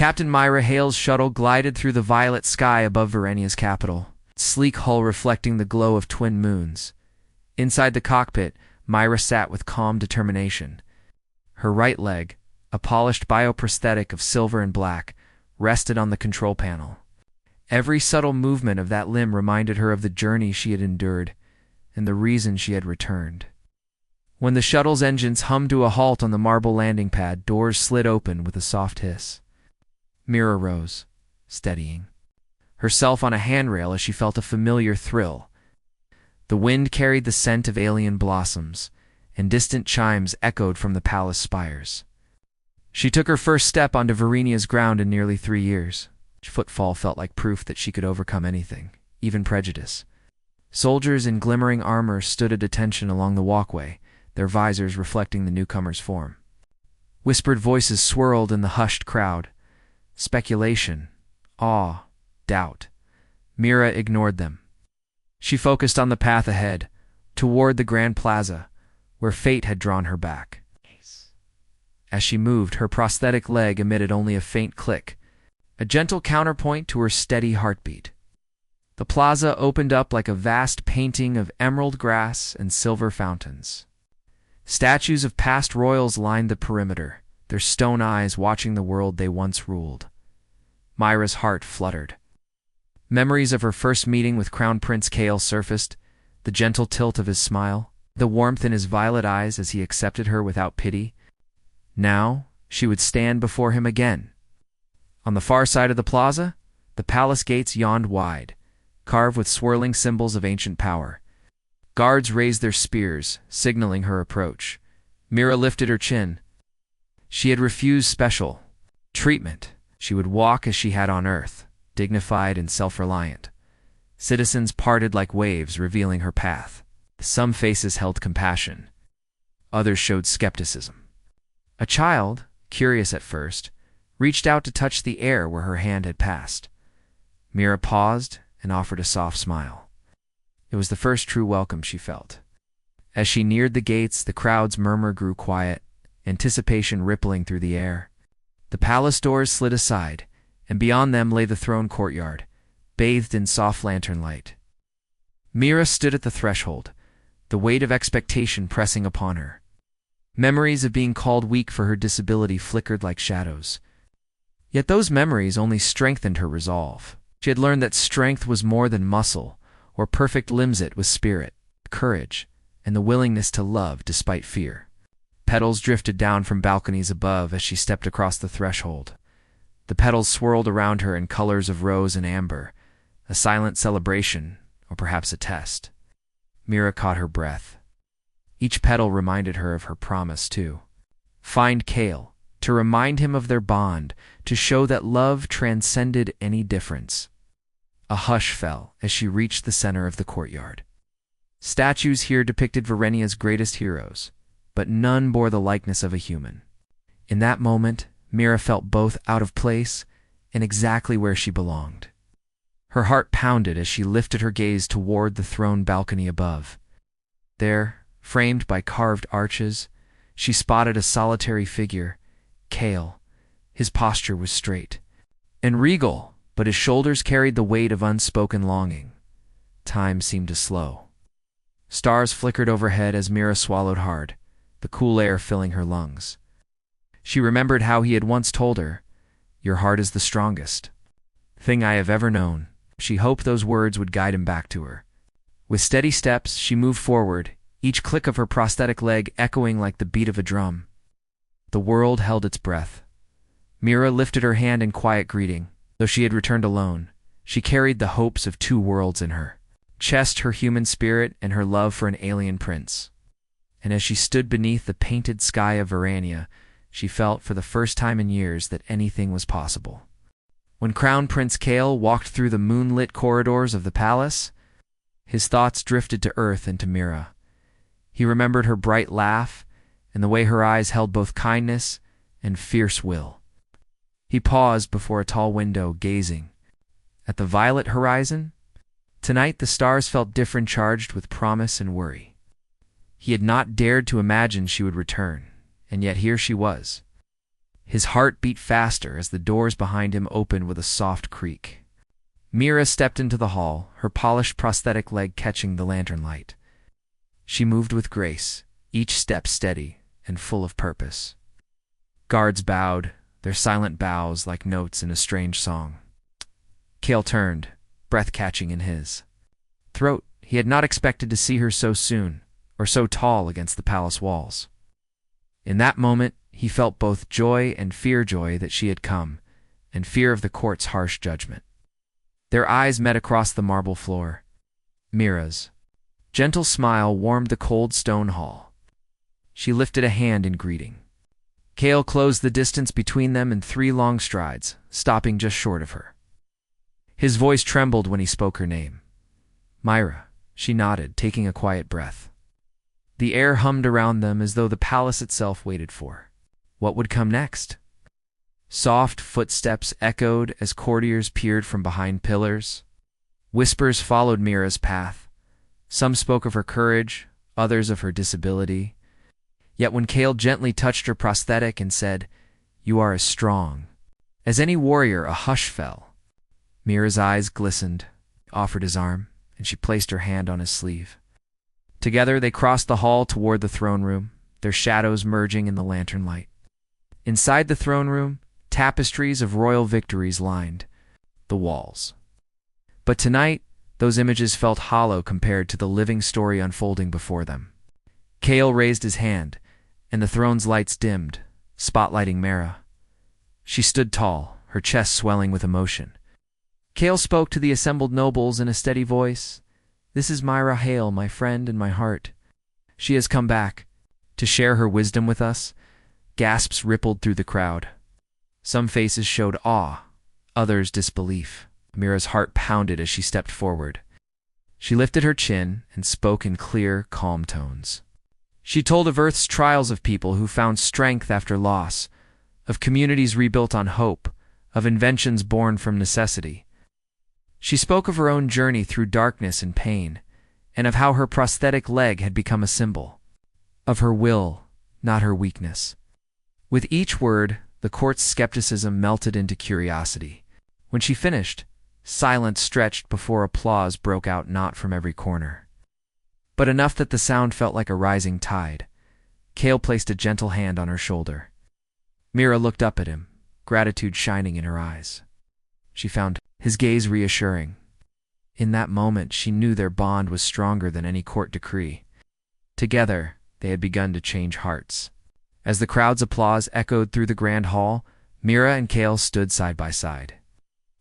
Captain Myra Hale's shuttle glided through the violet sky above Verenia's capital, its sleek hull reflecting the glow of twin moons. Inside the cockpit, Myra sat with calm determination. Her right leg, a polished bioprosthetic of silver and black, rested on the control panel. Every subtle movement of that limb reminded her of the journey she had endured and the reason she had returned. When the shuttle's engines hummed to a halt on the marble landing pad, doors slid open with a soft hiss. Mira rose, steadying herself on a handrail as she felt a familiar thrill. The wind carried the scent of alien blossoms, and distant chimes echoed from the palace spires. She took her first step onto Verenia's ground in nearly 3 years. Each footfall felt like proof that she could overcome anything, even prejudice. Soldiers in glimmering armor stood at attention along the walkway, their visors reflecting the newcomer's form. Whispered voices swirled in the hushed crowd. Speculation, awe, doubt. Mira ignored them. She focused on the path ahead, toward the Grand Plaza, where fate had drawn her back. As she moved, her prosthetic leg emitted only a faint click, a gentle counterpoint to her steady heartbeat. The plaza opened up like a vast painting of emerald grass and silver fountains. Statues of past royals lined the perimeter, their stone eyes watching the world they once ruled. Myra's heart fluttered. Memories of her first meeting with Crown Prince Kale surfaced, the gentle tilt of his smile, the warmth in his violet eyes as he accepted her without pity. Now she would stand before him again. On the far side of the plaza, the palace gates yawned wide, carved with swirling symbols of ancient power. Guards raised their spears, signaling her approach. Mira lifted her chin. She had refused special treatment. She would walk as she had on Earth, dignified and self-reliant. Citizens parted like waves, revealing her path. Some faces held compassion. Others showed skepticism. A child, curious at first, reached out to touch the air where her hand had passed. Mira paused and offered a soft smile. It was the first true welcome she felt. As she neared the gates, the crowd's murmur grew quiet, anticipation rippling through the air. The palace doors slid aside, and beyond them lay the throne courtyard, bathed in soft lantern light. Mira stood at the threshold, the weight of expectation pressing upon her. Memories of being called weak for her disability flickered like shadows. Yet those memories only strengthened her resolve. She had learned that strength was more than muscle, or perfect limbs. It was spirit, courage, and the willingness to love despite fear. Petals drifted down from balconies above as she stepped across the threshold. The petals swirled around her in colors of rose and amber, a silent celebration, or perhaps a test. Mira caught her breath. Each petal reminded her of her promise, too. Find Kale, to remind him of their bond, to show that love transcended any difference. A hush fell as she reached the center of the courtyard. Statues here depicted Verenia's greatest heroes, but none bore the likeness of a human. In that moment, Mira felt both out of place and exactly where she belonged. Her heart pounded as she lifted her gaze toward the throne balcony above. There, framed by carved arches, she spotted a solitary figure, Kale. His posture was straight and regal, but his shoulders carried the weight of unspoken longing. Time seemed to slow. Stars flickered overhead as Mira swallowed hard, the cool air filling her lungs. She remembered how he had once told her, "Your heart is the strongest thing I have ever known." She hoped those words would guide him back to her. With steady steps, she moved forward, each click of her prosthetic leg echoing like the beat of a drum. The world held its breath. Mira lifted her hand in quiet greeting. Though she had returned alone, she carried the hopes of 2 worlds in her. Chest her human spirit and her love for an alien prince. And as she stood beneath the painted sky of Verenia, she felt for the first time in years that anything was possible. When Crown Prince Kale walked through the moonlit corridors of the palace, his thoughts drifted to Earth and to Mira. He remembered her bright laugh and the way her eyes held both kindness and fierce will. He paused before a tall window, gazing. At the violet horizon, tonight the stars felt different, charged with promise and worry. He had not dared to imagine she would return, and yet here she was. His heart beat faster as the doors behind him opened with a soft creak. Mira stepped into the hall, her polished prosthetic leg catching the lantern light. She moved with grace, each step steady and full of purpose. Guards bowed, their silent bows like notes in a strange song. Cale turned, breath catching in his throat. He had not expected to see her so soon, or so tall against the palace walls. In that moment, he felt both joy and fear that she had come, and fear of the court's harsh judgment. Their eyes met across the marble floor. Mira's gentle smile warmed the cold stone hall. She lifted a hand in greeting. Cale closed the distance between them in 3 long strides, stopping just short of her. His voice trembled when he spoke her name. Myra, she nodded, taking a quiet breath. The air hummed around them as though the palace itself waited for what would come next. Soft footsteps echoed as courtiers peered from behind pillars. Whispers followed Mira's path. Some spoke of her courage, others of her disability. Yet when Cale gently touched her prosthetic and said, "You are as strong as any warrior," a hush fell. Mira's eyes glistened, offered his arm, and she placed her hand on his sleeve. Together they crossed the hall toward the throne room, their shadows merging in the lantern light. Inside the throne room, tapestries of royal victories lined the walls. But tonight, those images felt hollow compared to the living story unfolding before them. Cale raised his hand, and the throne's lights dimmed, spotlighting Mira. She stood tall, her chest swelling with emotion. Cale spoke to the assembled nobles in a steady voice. "This is Myra Hale, my friend and my heart. She has come back to share her wisdom with us." Gasps rippled through the crowd. Some faces showed awe, others disbelief. Mira's heart pounded as she stepped forward. She lifted her chin and spoke in clear, calm tones. She told of Earth's trials, of people who found strength after loss, of communities rebuilt on hope, of inventions born from necessity. She spoke of her own journey through darkness and pain, and of how her prosthetic leg had become a symbol of her will, not her weakness. With each word, the court's skepticism melted into curiosity. When she finished, silence stretched before applause broke out, not from every corner, but enough that the sound felt like a rising tide. Cale placed a gentle hand on her shoulder. Mira looked up at him, gratitude shining in her eyes. She found his gaze reassuring. In that moment, she knew their bond was stronger than any court decree. Together, they had begun to change hearts. As the crowd's applause echoed through the grand hall, Mira and Cale stood side by side.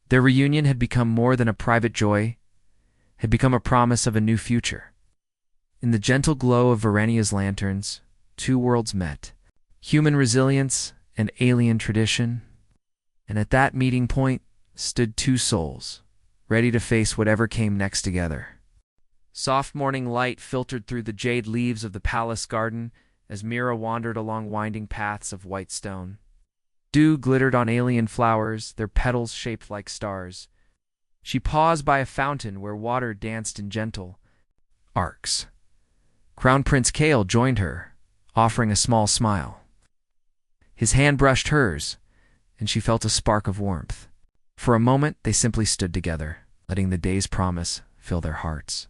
Their reunion had become more than a private joy, had become a promise of a new future. In the gentle glow of Verenia's lanterns, 2 worlds met, human resilience and alien tradition, and at that meeting point stood 2 souls, ready to face whatever came next together. Soft morning light filtered through the jade leaves of the palace garden as Mira wandered along winding paths of white stone. Dew glittered on alien flowers, their petals shaped like stars. She paused by a fountain where water danced in gentle arcs. Crown Prince Cale joined her, offering a small smile. His hand brushed hers, and she felt a spark of warmth. For a moment, they simply stood together, letting the day's promise fill their hearts.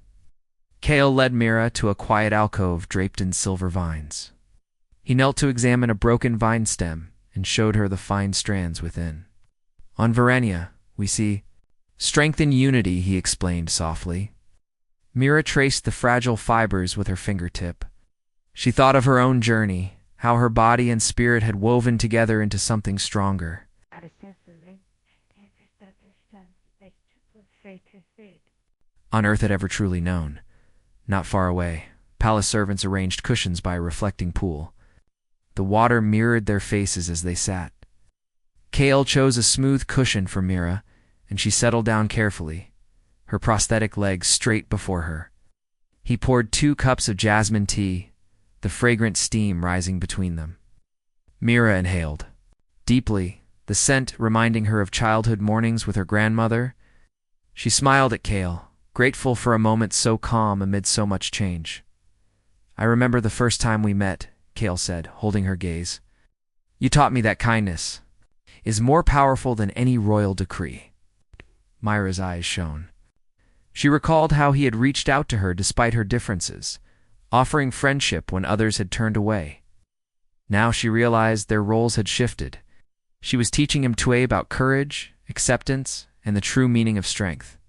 Cale led Mira to a quiet alcove draped in silver vines. He knelt to examine a broken vine stem and showed her the fine strands within. "On Verenia, we see strength in unity," he explained softly. Mira traced the fragile fibers with her fingertip. She thought of her own journey, how her body and spirit had woven together into something stronger. On Earth had ever truly known. Not far away, palace servants arranged cushions by a reflecting pool. The water mirrored their faces as they sat. Cale chose a smooth cushion for Mira, and she settled down carefully, her prosthetic legs straight before her. He poured 2 cups of jasmine tea, the fragrant steam rising between them. Mira inhaled deeply, the scent reminding her of childhood mornings with her grandmother. She smiled at Cale, grateful for a moment so calm amid so much change. "I remember the first time we met," Cale said, holding her gaze. You taught me that kindness is more powerful than any royal decree. Myra's eyes shone. She recalled how he had reached out to her despite her differences, offering friendship when others had turned away. Now she realized their roles had shifted. She was teaching him Tue about courage, acceptance, and the true meaning of strength.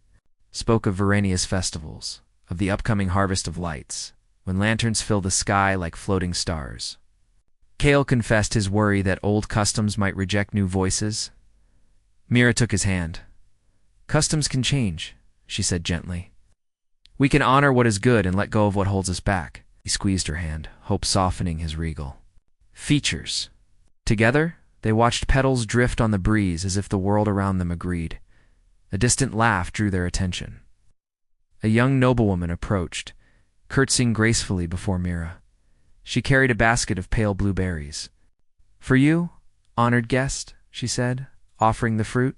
Spoke of Verenia's festivals, of the upcoming harvest of lights, when lanterns fill the sky like floating stars. Kale confessed his worry that old customs might reject new voices. Mira took his hand. Customs can change, she said gently. We can honor what is good and let go of what holds us back. He squeezed her hand, hope softening his regal features. Together, they watched petals drift on the breeze as if the world around them agreed. A distant laugh drew their attention. A young noblewoman approached, curtsying gracefully before Mira. She carried a basket of pale blueberries. For you, honored guest, she said, offering the fruit.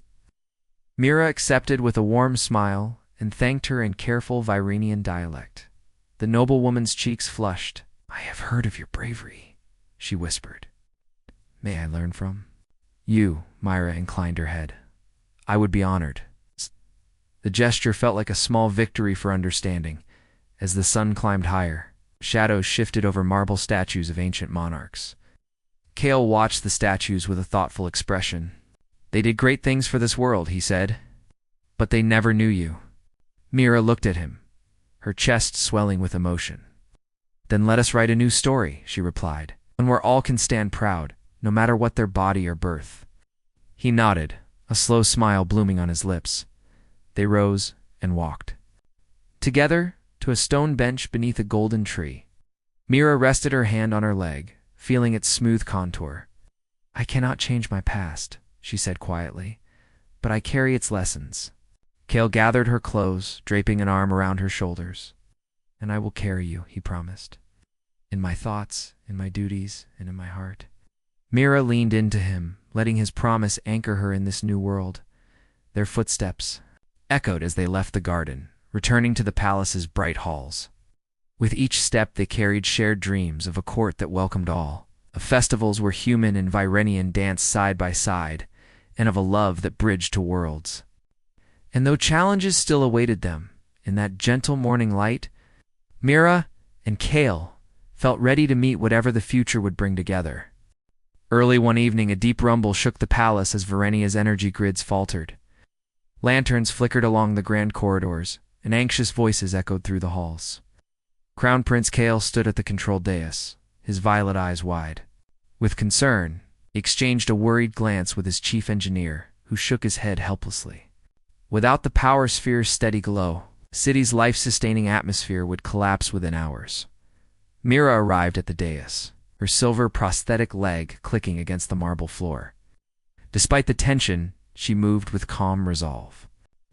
Mira accepted with a warm smile and thanked her in careful Virenian dialect. The noblewoman's cheeks flushed. I have heard of your bravery, she whispered. May I learn from you? Myra inclined her head. I would be honored. The gesture felt like a small victory for understanding. As the sun climbed higher, shadows shifted over marble statues of ancient monarchs. Kale watched the statues with a thoughtful expression. They did great things for this world, he said. But they never knew you. Mira looked at him, her chest swelling with emotion. Then let us write a new story, she replied, one where all can stand proud, no matter what their body or birth. He nodded, a slow smile blooming on his lips. They rose and walked together to a stone bench beneath a golden tree. Mira rested her hand on her leg, feeling its smooth contour. I cannot change my past, she said quietly, but I carry its lessons. Kale gathered her clothes, draping an arm around her shoulders. And I will carry you, he promised. In my thoughts, in my duties, and in my heart. Mira leaned into him, letting his promise anchor her in this new world. Their footsteps echoed as they left the garden, returning to the palace's bright halls. With each step they carried shared dreams of a court that welcomed all, of festivals where human and Virenian danced side by side, and of a love that bridged to worlds. And though challenges still awaited them, in that gentle morning light, Mira and Kale felt ready to meet whatever the future would bring together. Early one evening, a deep rumble shook the palace as Verenia's energy grids faltered. Lanterns flickered along the grand corridors, and anxious voices echoed through the halls. Crown Prince Kale stood at the control dais, his violet eyes wide. With concern, he exchanged a worried glance with his chief engineer, who shook his head helplessly. Without the power sphere's steady glow, the city's life-sustaining atmosphere would collapse within hours. Mira arrived at the dais, her silver prosthetic leg clicking against the marble floor. Despite the tension, she moved with calm resolve.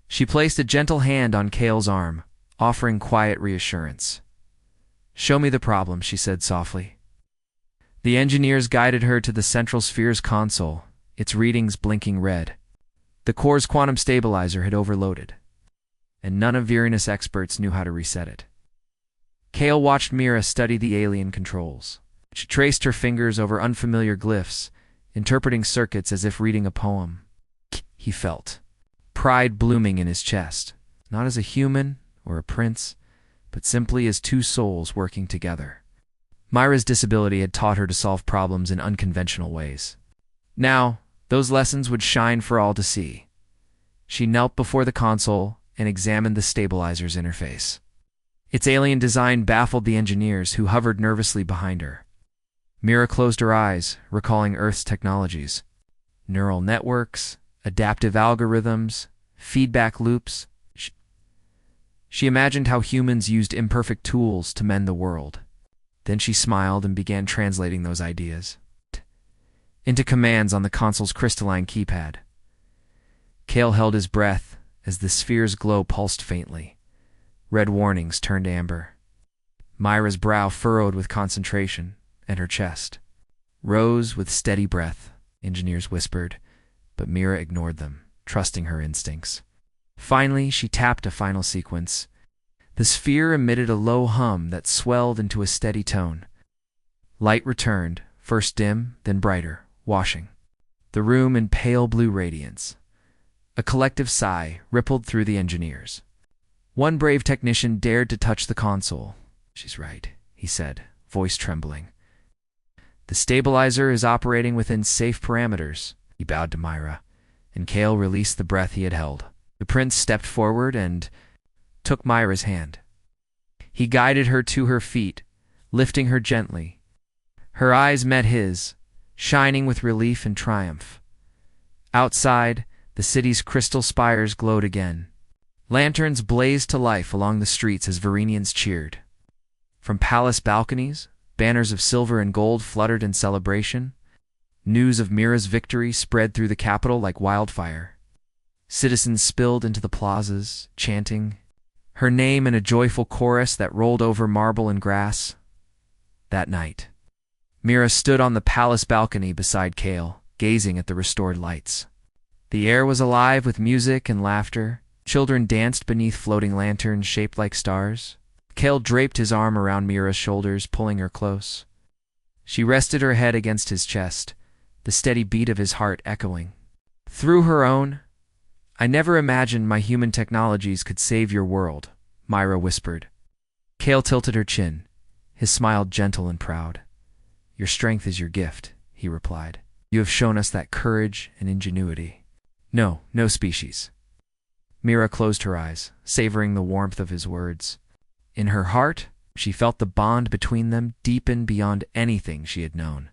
She placed a gentle hand on Kale's arm, offering quiet reassurance. Show me the problem, she said softly. The engineers guided her to the central sphere's console, its readings blinking red. The core's quantum stabilizer had overloaded, and none of Virenus experts knew how to reset it. Kale watched Mira study the alien controls. She traced her fingers over unfamiliar glyphs, interpreting circuits as if reading a poem. He felt pride blooming in his chest, not as a human or a prince, but simply as two souls working together. Myra's disability had taught her to solve problems in unconventional ways. Now, those lessons would shine for all to see. She knelt before the console and examined the stabilizer's interface. Its alien design baffled the engineers, who hovered nervously behind her. Mira closed her eyes, recalling Earth's technologies. Neural networks, adaptive algorithms, feedback loops. She imagined how humans used imperfect tools to mend the world. Then she smiled and began translating those ideas into commands on the console's crystalline keypad. Kale held his breath as the sphere's glow pulsed faintly. Red warnings turned amber. Myra's brow furrowed with concentration, and her chest rose with steady breath, engineers whispered, but Mira ignored them, trusting her instincts. Finally, she tapped a final sequence. The sphere emitted a low hum that swelled into a steady tone. Light returned, first dim, then brighter, washing the room in pale blue radiance. A collective sigh rippled through the engineers. One brave technician dared to touch the console. "She's right," he said, voice trembling. "The stabilizer is operating within safe parameters." He bowed to Myra, and Cale released the breath he had held. The prince stepped forward and took Myra's hand. He guided her to her feet, lifting her gently. Her eyes met his, shining with relief and triumph. Outside, the city's crystal spires glowed again. Lanterns blazed to life along the streets as Varenians cheered. From palace balconies, banners of silver and gold fluttered in celebration. News of Mira's victory spread through the capital like wildfire. Citizens spilled into the plazas, chanting her name in a joyful chorus that rolled over marble and grass. That night, Mira stood on the palace balcony beside Cale, gazing at the restored lights. The air was alive with music and laughter. Children danced beneath floating lanterns shaped like stars. Cale draped his arm around Mira's shoulders, pulling her close. She rested her head against his chest, the steady beat of his heart echoing through her own. "I never imagined my human technologies could save your world," Myra whispered. Cale tilted her chin, his smile gentle and proud. "Your strength is your gift," he replied. "You have shown us that courage and ingenuity. No species." Mira closed her eyes, savoring the warmth of his words. In her heart, she felt the bond between them deepen beyond anything she had known.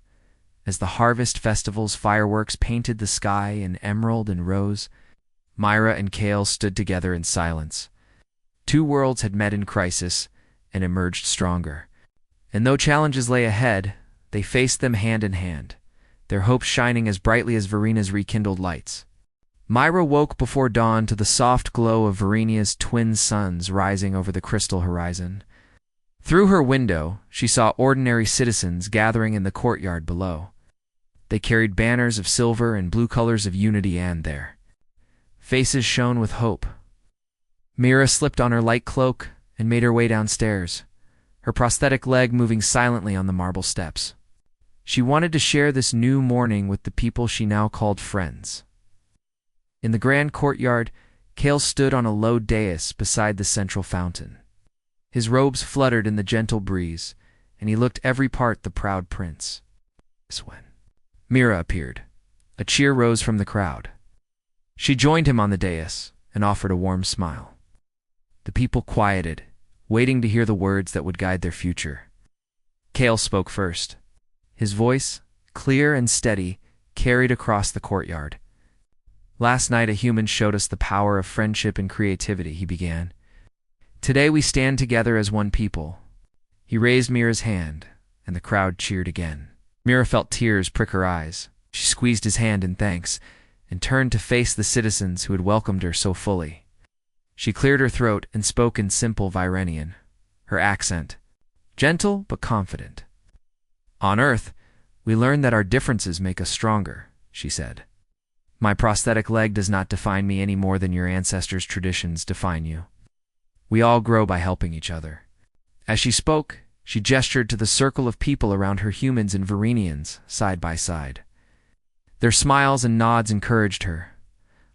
As the harvest festival's fireworks painted the sky in emerald and rose, Myra and Cale stood together in silence. Two worlds had met in crisis and emerged stronger. And though challenges lay ahead, they faced them hand in hand, their hopes shining as brightly as Verena's rekindled lights. Myra woke before dawn to the soft glow of Verena's twin suns rising over the crystal horizon. Through her window, she saw ordinary citizens gathering in the courtyard below. They carried banners of silver and blue colors of unity, and their faces shone with hope. Mira slipped on her light cloak and made her way downstairs, her prosthetic leg moving silently on the marble steps. She wanted to share this new morning with the people she now called friends. In the grand courtyard, Cale stood on a low dais beside the central fountain. His robes fluttered in the gentle breeze, and he looked every part the proud prince. When Mira appeared, a cheer rose from the crowd. She joined him on the dais and offered a warm smile. The people quieted, waiting to hear the words that would guide their future. Cale spoke first. His voice, clear and steady, carried across the courtyard. "Last night a human showed us the power of friendship and creativity," he began. "Today we stand together as one people." He raised Mira's hand, and the crowd cheered again. Mira felt tears prick her eyes. She squeezed his hand in thanks, and turned to face the citizens who had welcomed her so fully. She cleared her throat and spoke in simple Virenian, her accent gentle but confident. "On Earth, we learn that our differences make us stronger," she said. "My prosthetic leg does not define me any more than your ancestors' traditions define you. We all grow by helping each other." As she spoke, she gestured to the circle of people around her, humans and Verenians, side by side. Their smiles and nods encouraged her.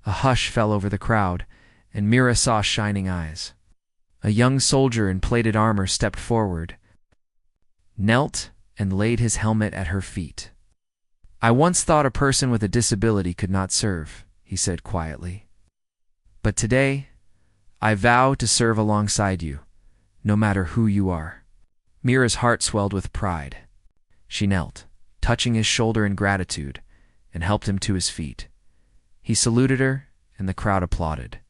A hush fell over the crowd, and Mira saw shining eyes. A young soldier in plated armor stepped forward, knelt, and laid his helmet at her feet. "I once thought a person with a disability could not serve," he said quietly. "But today, I vow to serve alongside you, no matter who you are." Mira's heart swelled with pride. She knelt, touching his shoulder in gratitude, and helped him to his feet. He saluted her, and the crowd applauded.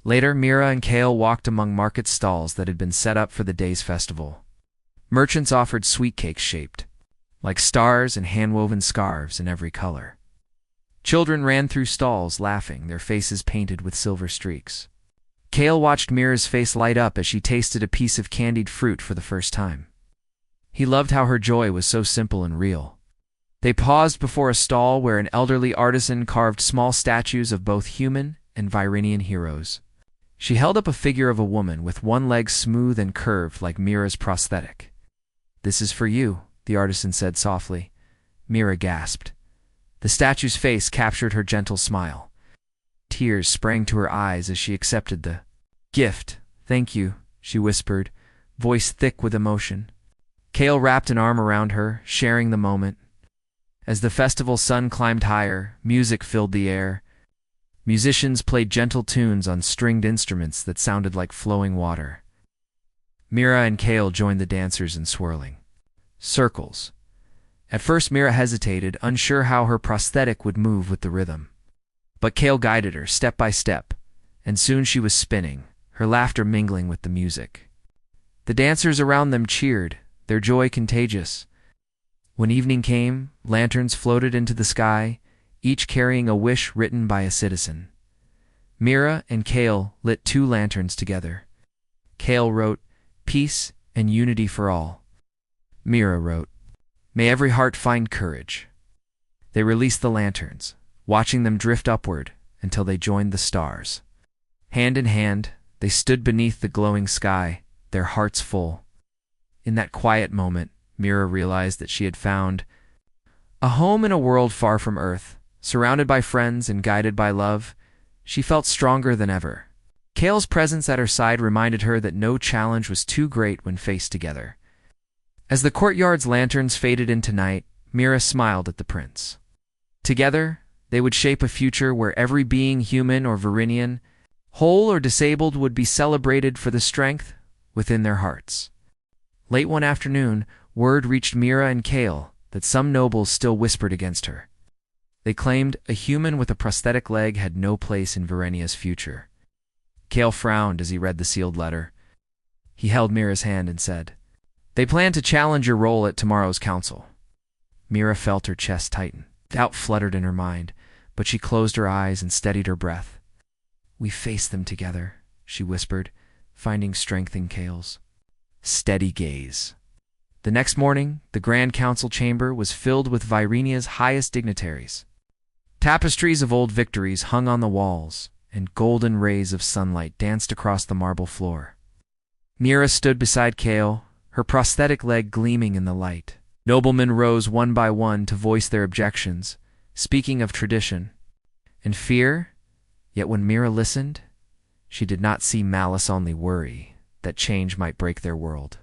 Later, Mira and Cale walked among market stalls that had been set up for the day's festival. Merchants offered sweet cakes shaped like stars and hand-woven scarves in every color. Children ran through stalls laughing, their faces painted with silver streaks. Cale watched Mira's face light up as she tasted a piece of candied fruit for the first time. He loved how her joy was so simple and real. They paused before a stall where an elderly artisan carved small statues of both human and Virenian heroes. She held up a figure of a woman with one leg smooth and curved like Mira's prosthetic. "This is for you," the artisan said softly. Mira gasped. The statue's face captured her gentle smile. Tears sprang to her eyes as she accepted the gift. "Thank you," she whispered, voice thick with emotion. Kale wrapped an arm around her, sharing the moment. As the festival sun climbed higher, music filled the air. Musicians played gentle tunes on stringed instruments that sounded like flowing water. Mira and Kale joined the dancers in swirling circles. At first Mira hesitated, unsure how her prosthetic would move with the rhythm. But Kale guided her step by step, and soon she was spinning, her laughter mingling with the music. The dancers around them cheered, their joy contagious. When evening came, lanterns floated into the sky, each carrying a wish written by a citizen. Mira and Kale lit 2 lanterns together. Kale wrote, "Peace and unity for all." Mira wrote, "May every heart find courage." They released the lanterns, watching them drift upward until they joined the stars. Hand in hand, they stood beneath the glowing sky, their hearts full. In that quiet moment, Mira realized that she had found a home in a world far from Earth. Surrounded by friends and guided by love, she felt stronger than ever. Kale's presence at her side reminded her that no challenge was too great when faced together. As the courtyard's lanterns faded into night, Mira smiled at the prince. Together, they would shape a future where every being, human or Varinian, whole or disabled, would be celebrated for the strength within their hearts. Late one afternoon, word reached Mira and Kale that some nobles still whispered against her. They claimed a human with a prosthetic leg had no place in Varenia's future. Kale frowned as he read the sealed letter. He held Mira's hand and said, "They plan to challenge your role at tomorrow's council." Mira felt her chest tighten. Doubt fluttered in her mind, but she closed her eyes and steadied her breath. "We face them together," she whispered, finding strength in Kale's steady gaze. The next morning, the Grand Council chamber was filled with Virenia's highest dignitaries. Tapestries of old victories hung on the walls, and golden rays of sunlight danced across the marble floor. Mira stood beside Kale, her prosthetic leg gleaming in the light. Noblemen rose one by one to voice their objections, speaking of tradition and fear, yet when Mira listened, she did not see malice, only worry that change might break their world.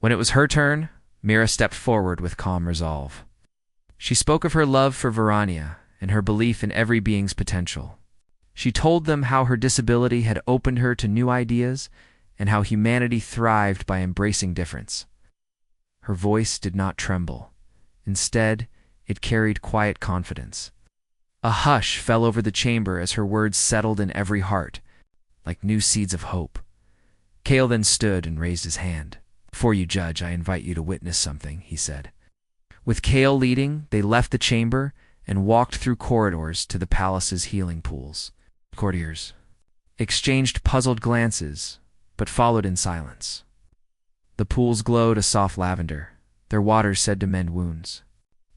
When it was her turn, Mira stepped forward with calm resolve. She spoke of her love for Varania and her belief in every being's potential. She told them how her disability had opened her to new ideas and how humanity thrived by embracing difference. Her voice did not tremble. Instead, it carried quiet confidence. A hush fell over the chamber as her words settled in every heart, like new seeds of hope. Kale then stood and raised his hand. "Before you judge, I invite you to witness something," he said. With Kale leading, they left the chamber and walked through corridors to the palace's healing pools. Courtiers exchanged puzzled glances, but followed in silence. The pools glowed a soft lavender, their waters said to mend wounds.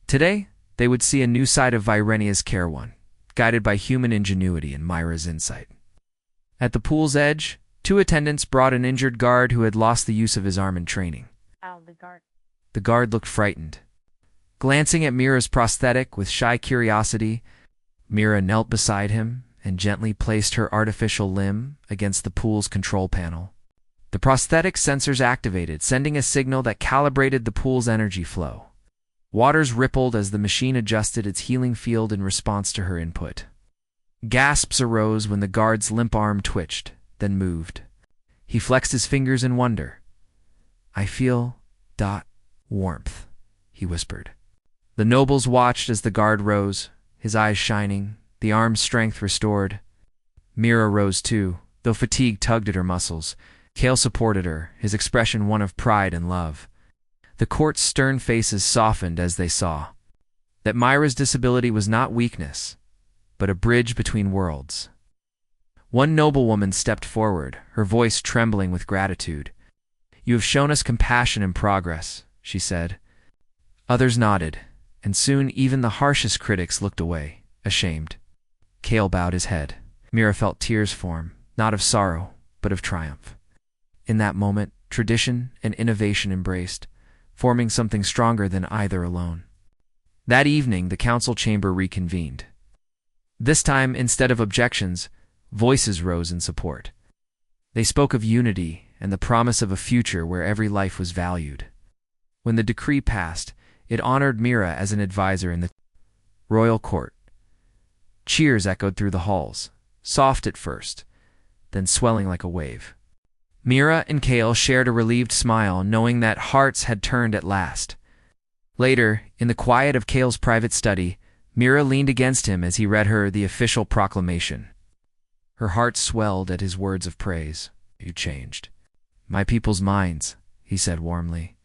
Today, they would see a new side of Virenia's care, one guided by human ingenuity and Myra's insight. At the pool's edge, 2 attendants brought an injured guard who had lost the use of his arm in training. The guard looked frightened. Glancing at Mira's prosthetic with shy curiosity, Mira knelt beside him and gently placed her artificial limb against the pool's control panel. The prosthetic sensors activated, sending a signal that calibrated the pool's energy flow. Waters rippled as the machine adjusted its healing field in response to her input. Gasps arose when the guard's limp arm twitched, then moved. He flexed his fingers in wonder. "I feel warmth," he whispered. The nobles watched as the guard rose, his eyes shining, the arm's strength restored. Mira rose too, though fatigue tugged at her muscles. Kale supported her, his expression one of pride and love. The court's stern faces softened as they saw that Myra's disability was not weakness, but a bridge between worlds. One noblewoman stepped forward, her voice trembling with gratitude. "You have shown us compassion and progress," she said. Others nodded, and soon even the harshest critics looked away, ashamed. Kale bowed his head. Mira felt tears form, not of sorrow, but of triumph. In that moment, tradition and innovation embraced, forming something stronger than either alone. That evening, the council chamber reconvened. This time, instead of objections, voices rose in support. They spoke of unity and the promise of a future where every life was valued. When the decree passed, it honored Mira as an advisor in the royal court. Cheers echoed through the halls, soft at first, then swelling like a wave. Mira and Kale shared a relieved smile, knowing that hearts had turned at last. Later, in the quiet of Kale's private study, Mira leaned against him as he read her the official proclamation. Her heart swelled at his words of praise. "You changed my people's minds," he said warmly.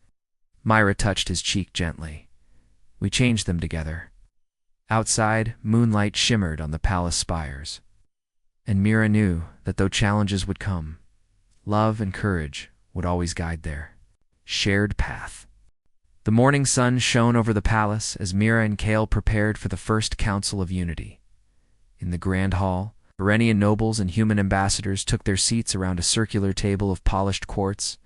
Myra touched his cheek gently. "We changed them together." Outside, moonlight shimmered on the palace spires. And Mira knew that though challenges would come, love and courage would always guide their shared path. The morning sun shone over the palace as Mira and Kale prepared for the first Council of Unity. In the grand hall, Varenian nobles and human ambassadors took their seats around a circular table of polished quartz.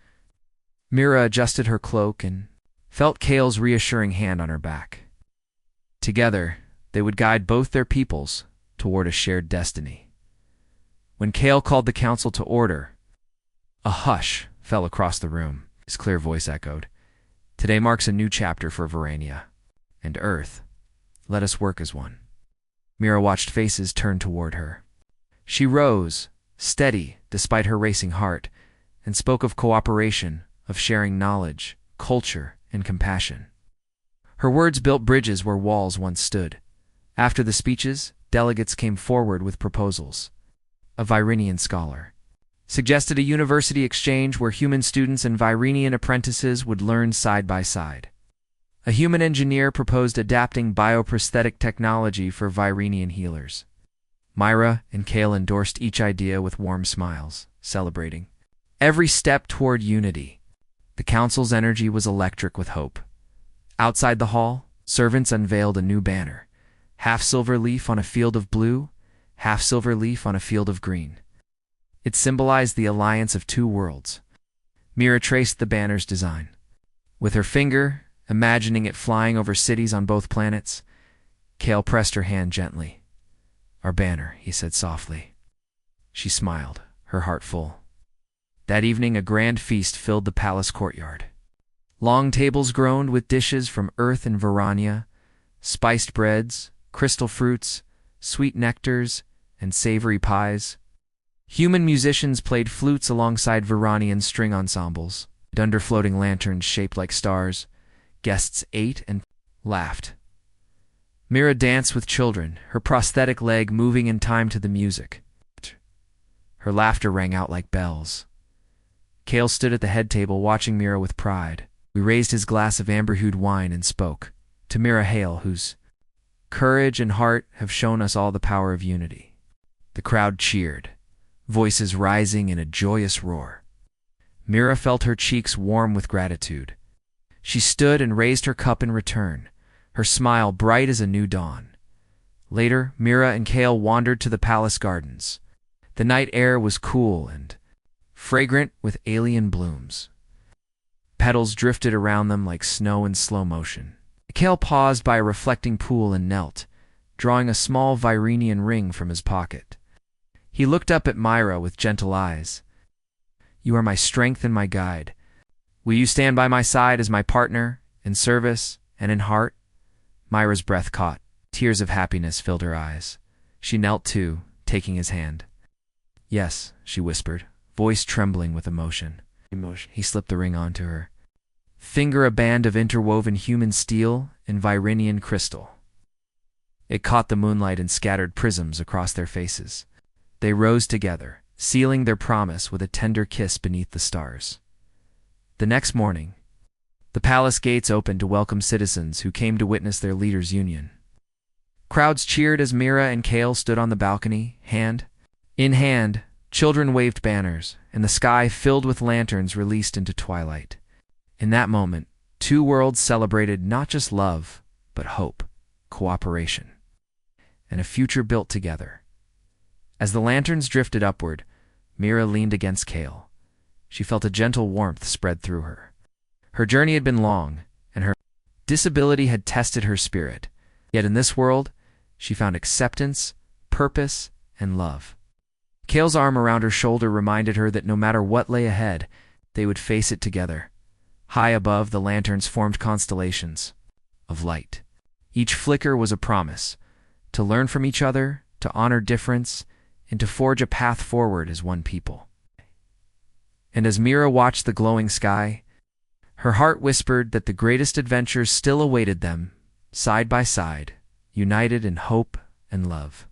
Mira adjusted her cloak and felt Kale's reassuring hand on her back. Together, they would guide both their peoples toward a shared destiny. When Kale called the council to order, a hush fell across the room. His clear voice echoed, "Today marks a new chapter for Varenia and Earth. Let us work as one." Mira watched faces turn toward her. She rose, steady despite her racing heart, and spoke of cooperation, of sharing knowledge, culture, and compassion. Her words built bridges where walls once stood. After the speeches, delegates came forward with proposals. A Virenian scholar suggested a university exchange where human students and Virenian apprentices would learn side by side. A human engineer proposed adapting bioprosthetic technology for Virenian healers. Myra and Kale endorsed each idea with warm smiles, celebrating every step toward unity. The council's energy was electric with hope. Outside the hall, servants unveiled a new banner, half silver leaf on a field of blue, half silver leaf on a field of green. It symbolized the alliance of two worlds. Mira traced the banner's design. With her finger, imagining it flying over cities on both planets, Kale pressed her hand gently. "Our banner," he said softly. She smiled, her heart full. That evening, a grand feast filled the palace courtyard. Long tables groaned with dishes from Earth and Varania, spiced breads, crystal fruits, sweet nectars, and savory pies. Human musicians played flutes alongside Varanian string ensembles, under floating lanterns shaped like stars. Guests ate and laughed. Mira danced with children, her prosthetic leg moving in time to the music. Her laughter rang out like bells. Kale stood at the head table watching Mira with pride. He raised his glass of amber-hued wine and spoke to Mira Hale, whose courage and heart have shown us all the power of unity. The crowd cheered, voices rising in a joyous roar. Mira felt her cheeks warm with gratitude. She stood and raised her cup in return, her smile bright as a new dawn. Later, Mira and Kale wandered to the palace gardens. The night air was cool and fragrant with alien blooms. Petals drifted around them like snow in slow motion. Kale paused by a reflecting pool and knelt, drawing a small Virenian ring from his pocket. He looked up at Myra with gentle eyes. "You are my strength and my guide. Will you stand by my side as my partner, in service and in heart?" Myra's breath caught. Tears of happiness filled her eyes. She knelt too, taking his hand. "Yes," she whispered, voice trembling with emotion. He slipped the ring onto her. Finger a band of interwoven human steel and Virenian crystal. It caught the moonlight and scattered prisms across their faces. They rose together, sealing their promise with a tender kiss beneath the stars. The next morning, the palace gates opened to welcome citizens who came to witness their leader's union. Crowds cheered as Mira and Kale stood on the balcony, hand in hand. Children waved banners, and the sky filled with lanterns released into twilight. In that moment, two worlds celebrated not just love, but hope, cooperation, and a future built together. As the lanterns drifted upward, Mira leaned against Kale. She felt a gentle warmth spread through her. Her journey had been long, and her Disability had tested her spirit, yet in this world, she found acceptance, purpose, and love. Kale's arm around her shoulder reminded her that no matter what lay ahead, they would face it together. High above, the lanterns formed constellations of light. Each flicker was a promise to learn from each other, to honor difference, and to forge a path forward as one people. And as Mira watched the glowing sky, her heart whispered that the greatest adventures still awaited them, side by side, united in hope and love.